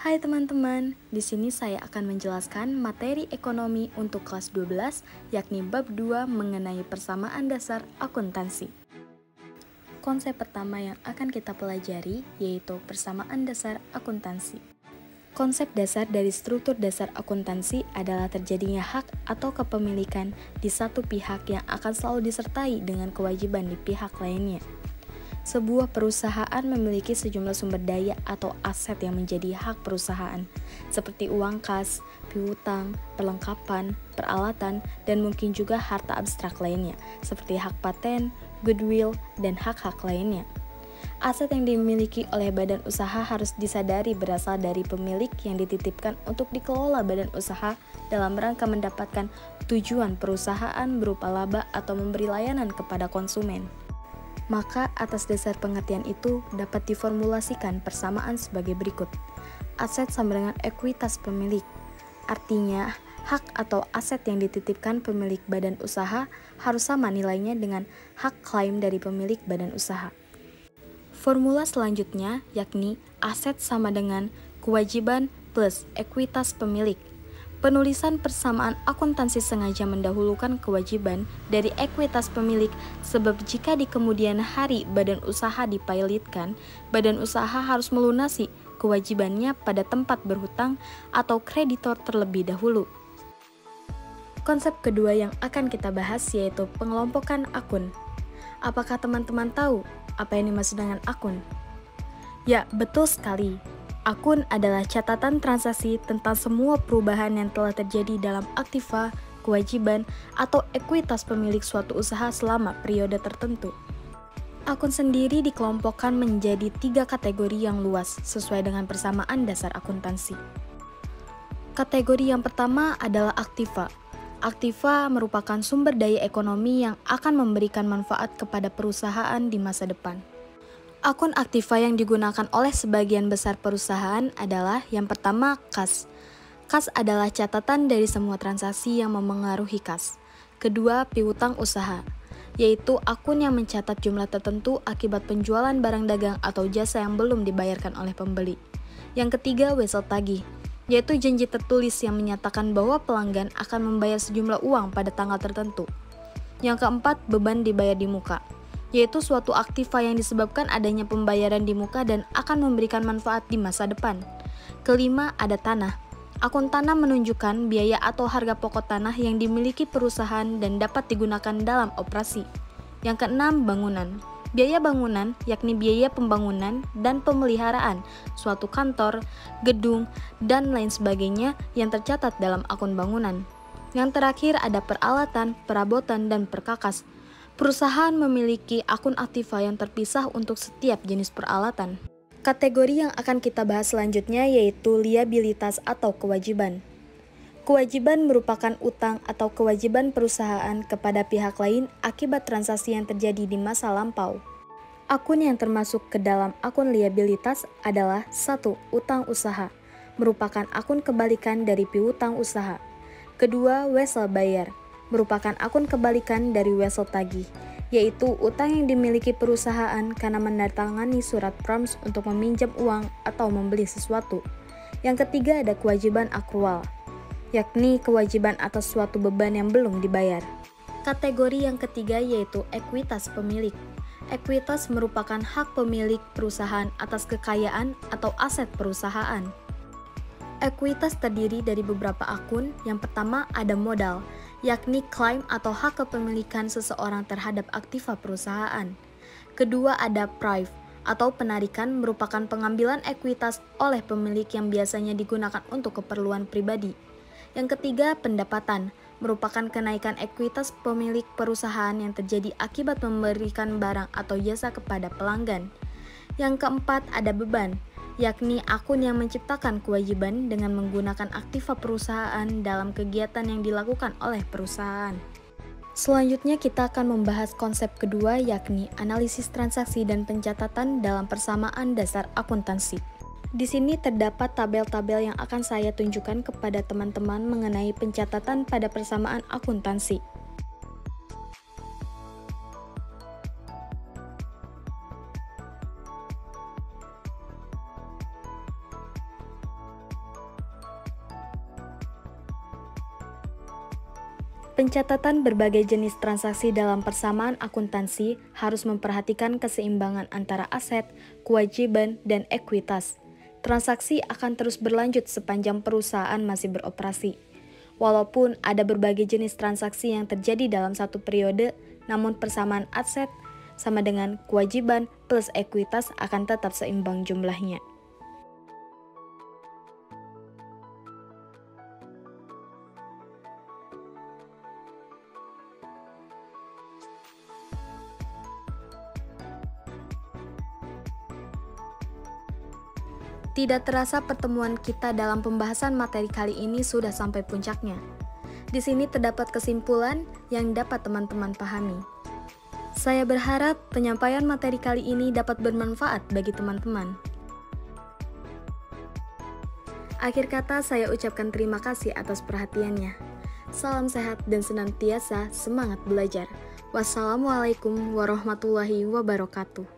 Hai teman-teman, di sini saya akan menjelaskan materi ekonomi untuk kelas 12, yakni bab 2 mengenai persamaan dasar akuntansi. Konsep pertama yang akan kita pelajari yaitu persamaan dasar akuntansi. Konsep dasar dari struktur dasar akuntansi adalah terjadinya hak atau kepemilikan di satu pihak yang akan selalu disertai dengan kewajiban di pihak lainnya. Sebuah perusahaan memiliki sejumlah sumber daya atau aset yang menjadi hak perusahaan, seperti uang kas, piutang, perlengkapan, peralatan, dan mungkin juga harta abstrak lainnya, seperti hak paten, goodwill, dan hak-hak lainnya. Aset yang dimiliki oleh badan usaha harus disadari berasal dari pemilik yang dititipkan untuk dikelola badan usaha dalam rangka mendapatkan tujuan perusahaan berupa laba atau memberi layanan kepada konsumen. Maka atas dasar pengertian itu dapat diformulasikan persamaan sebagai berikut. Aset sama dengan ekuitas pemilik. Artinya, hak atau aset yang dititipkan pemilik badan usaha harus sama nilainya dengan hak klaim dari pemilik badan usaha. Formula selanjutnya yakni aset sama dengan kewajiban plus ekuitas pemilik. Penulisan persamaan akuntansi sengaja mendahulukan kewajiban dari ekuitas pemilik sebab jika di kemudian hari badan usaha dipilotkan, badan usaha harus melunasi kewajibannya pada tempat berhutang atau kreditor terlebih dahulu. Konsep kedua yang akan kita bahas yaitu pengelompokan akun. Apakah teman-teman tahu apa yang dimaksud dengan akun? Ya, betul sekali. Akun adalah catatan transaksi tentang semua perubahan yang telah terjadi dalam aktiva, kewajiban, atau ekuitas pemilik suatu usaha selama periode tertentu. Akun sendiri dikelompokkan menjadi 3 kategori yang luas sesuai dengan persamaan dasar akuntansi. Kategori yang pertama adalah aktiva. Aktiva merupakan sumber daya ekonomi yang akan memberikan manfaat kepada perusahaan di masa depan. Akun aktiva yang digunakan oleh sebagian besar perusahaan adalah yang pertama kas. Kas adalah catatan dari semua transaksi yang memengaruhi kas. Kedua, piutang usaha, yaitu akun yang mencatat jumlah tertentu akibat penjualan barang dagang atau jasa yang belum dibayarkan oleh pembeli. Yang ketiga, wesel tagih, yaitu janji tertulis yang menyatakan bahwa pelanggan akan membayar sejumlah uang pada tanggal tertentu. Yang keempat, beban dibayar di muka, yaitu suatu aktiva yang disebabkan adanya pembayaran di muka dan akan memberikan manfaat di masa depan. Kelima, ada tanah. Akun tanah menunjukkan biaya atau harga pokok tanah yang dimiliki perusahaan dan dapat digunakan dalam operasi. Yang keenam, bangunan. Biaya bangunan yakni biaya pembangunan dan pemeliharaan suatu kantor, gedung, dan lain sebagainya yang tercatat dalam akun bangunan. Yang terakhir ada peralatan, perabotan, dan perkakas. Perusahaan memiliki akun aktiva yang terpisah untuk setiap jenis peralatan. Kategori yang akan kita bahas selanjutnya yaitu liabilitas atau kewajiban. Kewajiban merupakan utang atau kewajiban perusahaan kepada pihak lain akibat transaksi yang terjadi di masa lampau. Akun yang termasuk ke dalam akun liabilitas adalah 1. Utang usaha, merupakan akun kebalikan dari piutang usaha. Kedua, wesel bayar, merupakan akun kebalikan dari wesel tagih, yaitu utang yang dimiliki perusahaan karena menandatangani surat proms untuk meminjam uang atau membeli sesuatu. Yang ketiga ada kewajiban akrual, yakni kewajiban atas suatu beban yang belum dibayar. Kategori yang ketiga yaitu ekuitas pemilik. Ekuitas merupakan hak pemilik perusahaan atas kekayaan atau aset perusahaan. Ekuitas terdiri dari beberapa akun. Yang pertama ada modal, yakni klaim atau hak kepemilikan seseorang terhadap aktiva perusahaan. Kedua ada prive atau penarikan, merupakan pengambilan ekuitas oleh pemilik yang biasanya digunakan untuk keperluan pribadi. Yang ketiga pendapatan, merupakan kenaikan ekuitas pemilik perusahaan yang terjadi akibat memberikan barang atau jasa kepada pelanggan. Yang keempat ada beban, yakni akun yang menciptakan kewajiban dengan menggunakan aktiva perusahaan dalam kegiatan yang dilakukan oleh perusahaan. Selanjutnya kita akan membahas konsep kedua yakni analisis transaksi dan pencatatan dalam persamaan dasar akuntansi. Di sini terdapat tabel-tabel yang akan saya tunjukkan kepada teman-teman mengenai pencatatan pada persamaan akuntansi. Pencatatan berbagai jenis transaksi dalam persamaan akuntansi harus memperhatikan keseimbangan antara aset, kewajiban, dan ekuitas. Transaksi akan terus berlanjut sepanjang perusahaan masih beroperasi. Walaupun ada berbagai jenis transaksi yang terjadi dalam satu periode, namun persamaan aset sama dengan kewajiban plus ekuitas akan tetap seimbang jumlahnya. Tidak terasa pertemuan kita dalam pembahasan materi kali ini sudah sampai puncaknya. Di sini terdapat kesimpulan yang dapat teman-teman pahami. Saya berharap penyampaian materi kali ini dapat bermanfaat bagi teman-teman. Akhir kata saya ucapkan terima kasih atas perhatiannya. Salam sehat dan senantiasa semangat belajar. Wassalamualaikum warahmatullahi wabarakatuh.